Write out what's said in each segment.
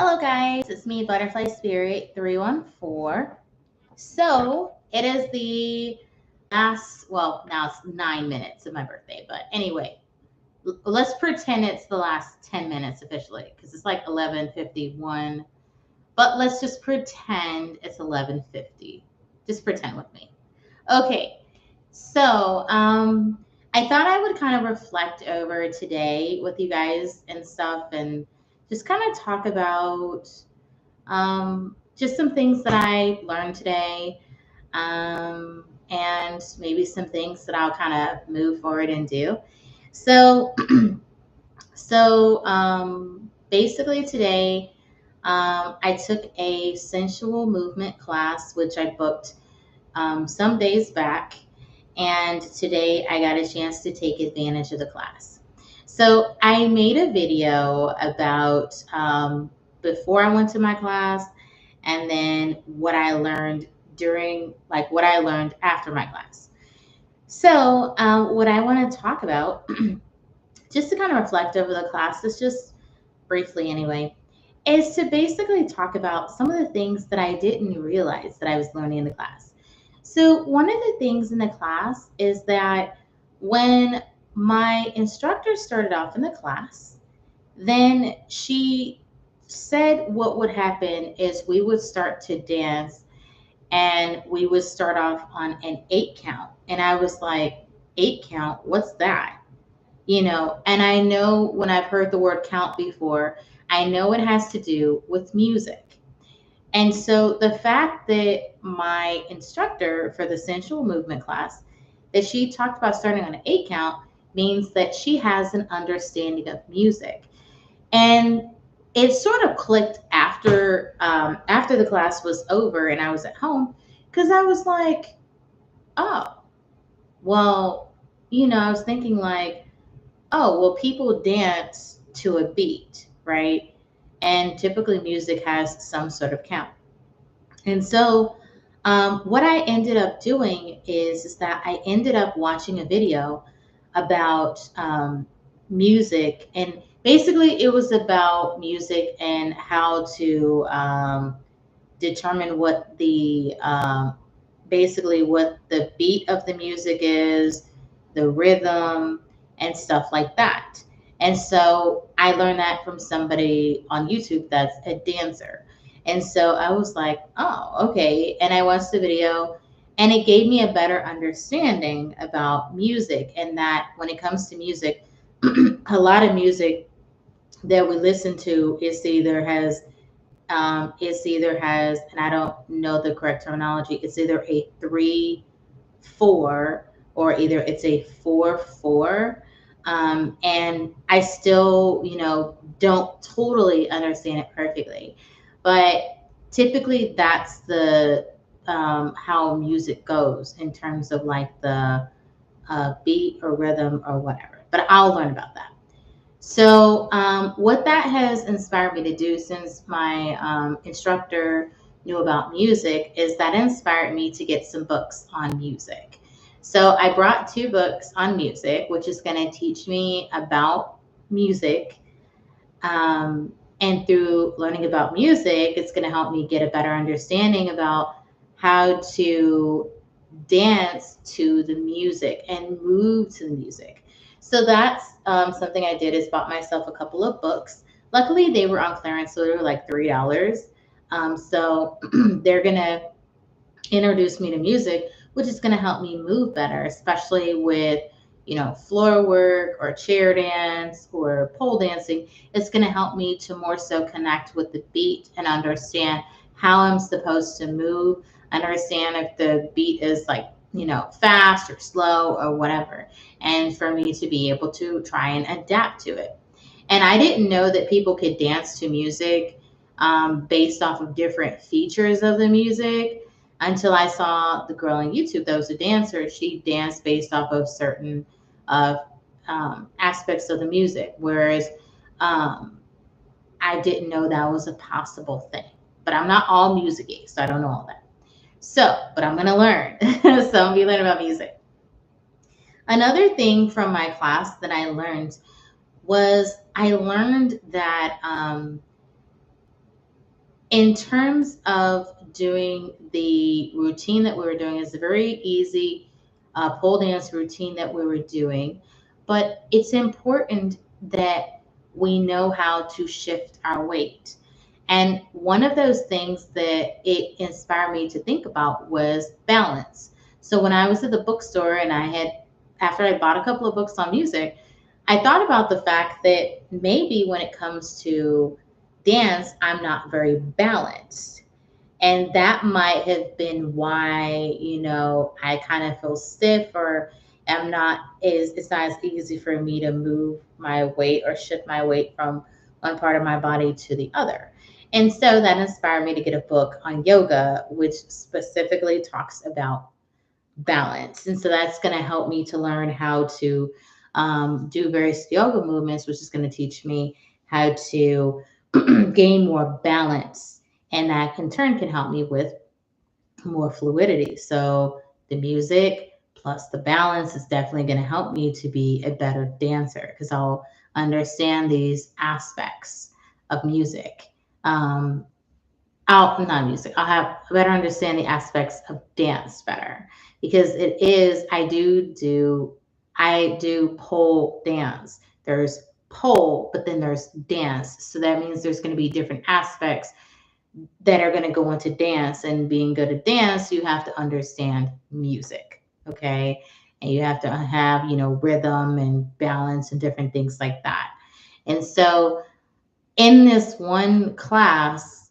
Hello, guys. It's me, Butterfly Spirit 314. So it is the now it's 9 minutes of my birthday. But anyway, let's pretend it's the last 10 minutes officially because it's like 11:51. But let's just pretend it's 11:50. Just pretend with me. Okay. So I thought I would kind of reflect over today with you guys and stuff and just kind of talk about just some things that I learned today, and maybe some things that I'll kind of move forward and do. So, basically today, I took a sensual movement class, which I booked some days back, and today I got a chance to take advantage of the class. So I made a video about before I went to my class, and then what I learned what I learned after my class. So what I want to talk about, just to kind of reflect over the class, is just briefly anyway, is to basically talk about some of the things that I didn't realize that I was learning in the class. So, one of the things in the class is that when my instructor started off in the class, then she said what would happen is we would start to dance and we would start off on an 8 count. And I was like, 8 count? What's that? And I know when I've heard the word count before, I know it has to do with music. And so the fact that my instructor for the sensual movement class, that she talked about starting on an 8 count, means that she has an understanding of music. And it sort of clicked after the class was over and I was at home, because I was like, oh, well, I was thinking like, oh, well, people dance to a beat, right? And typically music has some sort of count. And so what I ended up doing is that I ended up watching a video about music. And basically, it was about music and how to determine basically what the beat of the music is, the rhythm, and stuff like that. And so I learned that from somebody on YouTube that's a dancer. And so I was like, oh, okay. And I watched the video, and it gave me a better understanding about music, and that when it comes to music, a lot of music that we listen to is either has, and I don't know the correct terminology, it's either a 3/4 or either it's a 4/4. And I still, don't totally understand it perfectly. But typically, that's the how music goes in terms of like the beat or rhythm or whatever. But I'll learn about that. So, what that has inspired me to do, since my instructor knew about music, is that inspired me to get some books on music. So, I brought 2 books on music, which is going to teach me about music. And through learning about music, it's going to help me get a better understanding about how to dance to the music and move to the music. So that's something I did, is bought myself a couple of books. Luckily, they were on clearance, so they were like $3. So they're gonna introduce me to music, which is gonna help me move better, especially with floor work or chair dance or pole dancing. It's gonna help me to more so connect with the beat and understand how I'm supposed to move, understand if the beat is like, fast or slow or whatever, and for me to be able to try and adapt to it. And I didn't know that people could dance to music based off of different features of the music until I saw the girl on YouTube that was a dancer. She danced based off of certain uh, aspects of the music, whereas um, I didn't know that was a possible thing. But I'm not all music-y, so I don't know all that. So, but I'm going to learn. So I'm going to learn about music. Another thing from my class that I learned was I learned that In terms of doing the routine that we were doing, it's a very easy pole dance routine that we were doing, but it's important that we know how to shift our weight. And one of those things that it inspired me to think about was balance. So when I was at the bookstore and after I bought a couple of books on music, I thought about the fact that maybe when it comes to dance, I'm not very balanced. And that might have been why, I kind of feel stiff or it's not as easy for me to move my weight or shift my weight from one part of my body to the other. And so that inspired me to get a book on yoga, which specifically talks about balance. And so that's going to help me to learn how to do various yoga movements, which is going to teach me how to gain more balance. And that in turn can help me with more fluidity. So the music plus the balance is definitely going to help me to be a better dancer because I'll understand these aspects of music. Um, I'll not music. I'll have a better understand the aspects of dance better because I do pole dance. There's pole, but then there's dance. So that means there's going to be different aspects that are going to go into dance. And being good at dance, you have to understand music, okay? And you have to have, rhythm and balance and different things like that. And so in this one class,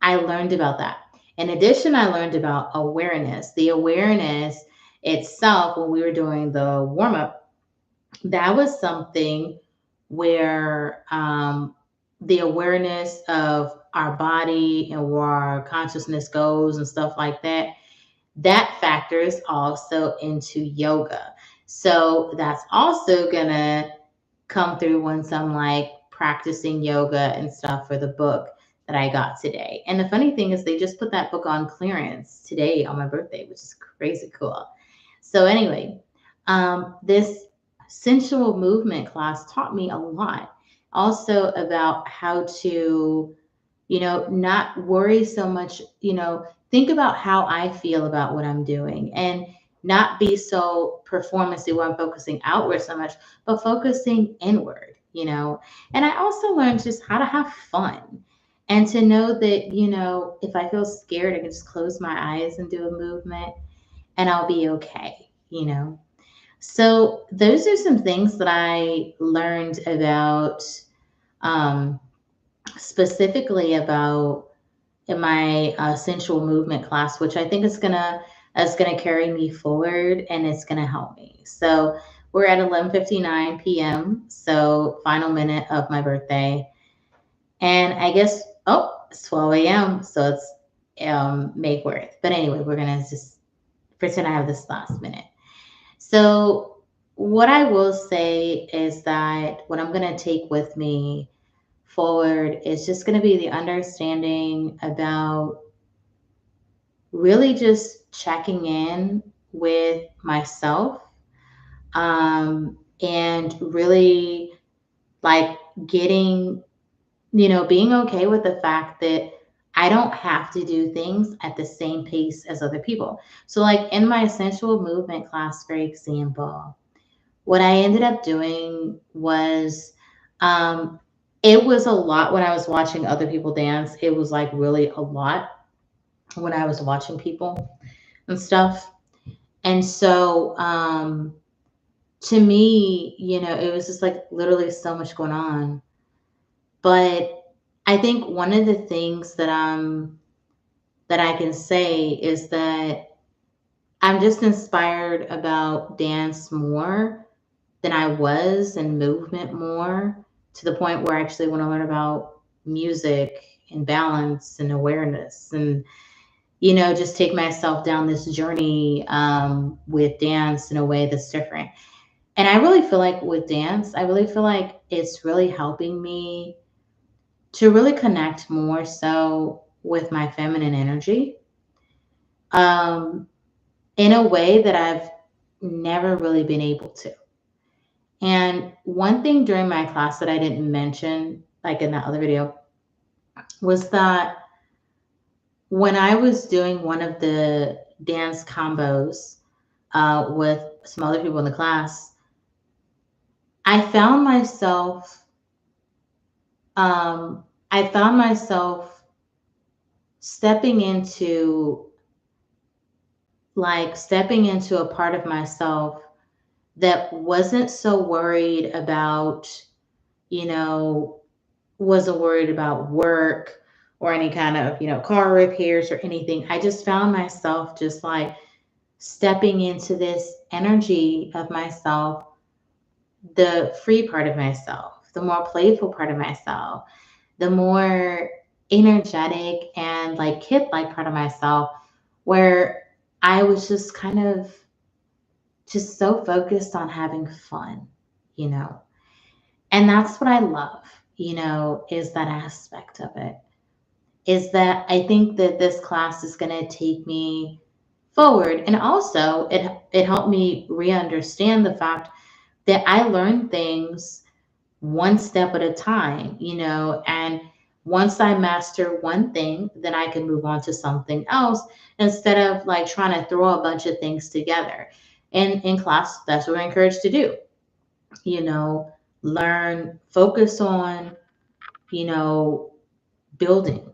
I learned about that. In addition, I learned about awareness. The awareness itself, when we were doing the warm up, that was something where the awareness of our body and where our consciousness goes and stuff like that, that factors also into yoga. So that's also going to come through once I'm like practicing yoga and stuff for the book that I got today. And the funny thing is, they just put that book on clearance today on my birthday, which is crazy cool. So, anyway, this sensual movement class taught me a lot also about how to, not worry so much, think about how I feel about what I'm doing and not be so performancey where I'm focusing outward so much, but focusing inward, And I also learned just how to have fun and to know that, if I feel scared, I can just close my eyes and do a movement and I'll be okay. So those are some things that I learned about, um, specifically about in my sensual movement class, which I think is gonna carry me forward and it's gonna help me. So we're at 11:59 p.m. So final minute of my birthday, and I guess it's 12 a.m. So it's May 4th. But anyway, we're gonna just pretend I have this last minute. So what I will say is that what I'm gonna take with me forward is just going to be the understanding about really just checking in with myself, and really like getting, being okay with the fact that I don't have to do things at the same pace as other people. So, like in my sensual movement class, for example, what I ended up doing was, um, it was a lot when I was watching other people dance. It was like really a lot when I was watching people and stuff. And so, to me, it was just like literally so much going on. But I think one of the things that I can say is that I'm just inspired about dance more than I was and movement more to the point where I actually want to learn about music and balance and awareness and, just take myself down this journey with dance in a way that's different. And I really feel like with dance, I really feel like it's really helping me to really connect more so with my feminine energy, um, in a way that I've never really been able to. And one thing during my class that I didn't mention, like in that other video, was that when I was doing one of the dance combos with some other people in the class, I found myself, I found myself stepping into stepping into a part of myself that wasn't so worried about, you know, wasn't worried about work or any kind of, car repairs or anything. I just found myself just like stepping into this energy of myself, the free part of myself, the more playful part of myself, the more energetic and like kid like part of myself, where I was just kind of just so focused on having fun, you know. And that's what I love, is that aspect of it. Is that I think that this class is going to take me forward. And also, it helped me re-understand the fact that I learn things one step at a time, and once I master one thing, then I can move on to something else instead of like trying to throw a bunch of things together. And in class, that's what we're encouraged to do, you know, learn, focus on, you know, building,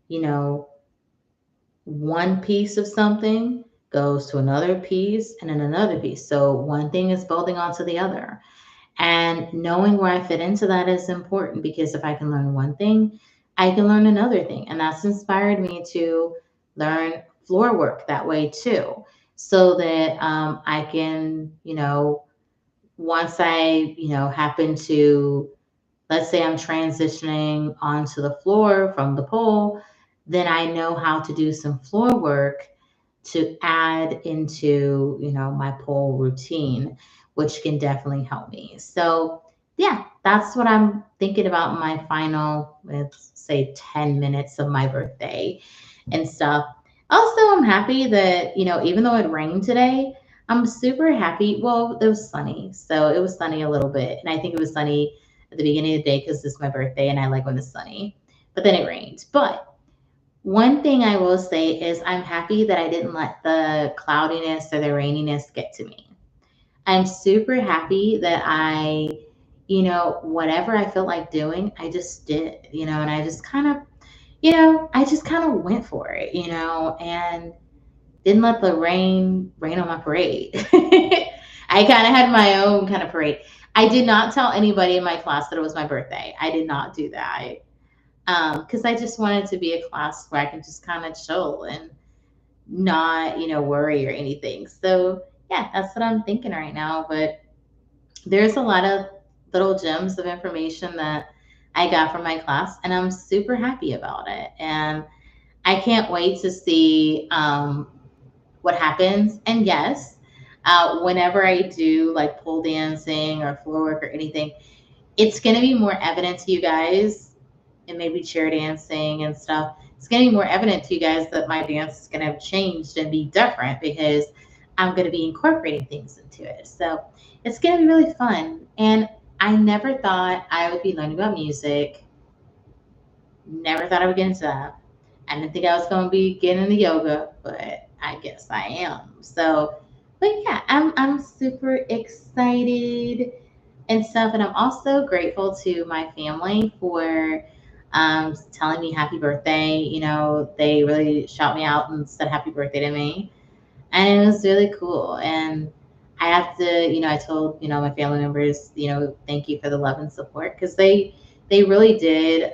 you know, one piece of something goes to another piece and then another piece. So one thing is building onto the other. And knowing where I fit into that is important because if I can learn one thing, I can learn another thing. And that's inspired me to learn floor work that way too. So that I can, once I, happen to, let's say I'm transitioning onto the floor from the pole, then I know how to do some floor work to add into, my pole routine, which can definitely help me. So, yeah, that's what I'm thinking about my final, let's say 10 minutes of my birthday and stuff. Also, I'm happy that, even though it rained today, I'm super happy. Well, it was sunny. So it was sunny a little bit. And I think it was sunny at the beginning of the day because it's my birthday and I like when it's sunny. But then it rained. But one thing I will say is I'm happy that I didn't let the cloudiness or the raininess get to me. I'm super happy that whatever I felt like doing, I just did, and I just kind of, I just kind of went for it, and didn't let the rain on my parade. I kind of had my own kind of parade. I did not tell anybody in my class that it was my birthday. I did not do that because I just wanted to be a class where I can just kind of chill and not, worry or anything. So yeah, that's what I'm thinking right now. But there's a lot of little gems of information that I got from my class, and I'm super happy about it. And I can't wait to see what happens. And yes, whenever I do like pole dancing or floor work or anything, it's going to be more evident to you guys, and maybe chair dancing and stuff. It's going to be more evident to you guys that my dance is going to have changed and be different because I'm going to be incorporating things into it. So it's going to be really fun. And I never thought I would be learning about music. Never thought I would get into that. I didn't think I was going to be getting into yoga, but I guess I am. So, but yeah, I'm super excited and stuff. And I'm also grateful to my family for telling me happy birthday. They really shout me out and said happy birthday to me. And it was really cool. And I have to, I told, my family members, thank you for the love and support because they really did,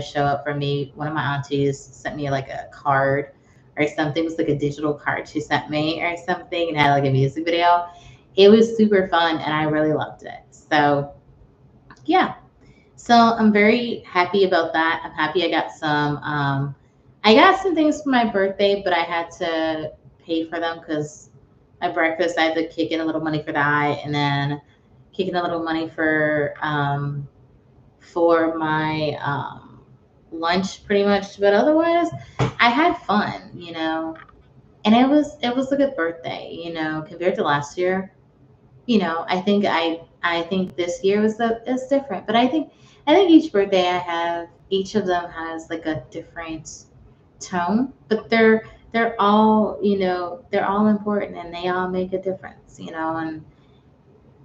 show up for me. One of my aunties sent me like a card or something. It was like a digital card she sent me or something and had like a music video. It was super fun and I really loved it. So yeah. So I'm very happy about that. I'm happy I got some things for my birthday, but I had to pay for them because my breakfast, I had to kick in a little money for that and then kick in a little money for my lunch pretty much. But otherwise, I had fun, and it was a good birthday, compared to last year. I think this year is different, but I think each birthday I have, each of them has like a different tone, but they're all, they're all important and they all make a difference,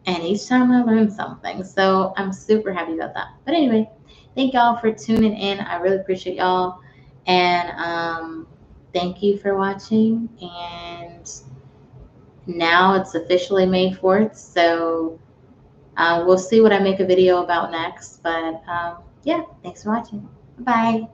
and each time I learn something. So I'm super happy about that. But anyway, thank y'all for tuning in. I really appreciate y'all. And thank you for watching. And now it's officially May 4th. So we'll see what I make a video about next. But yeah, thanks for watching. Bye.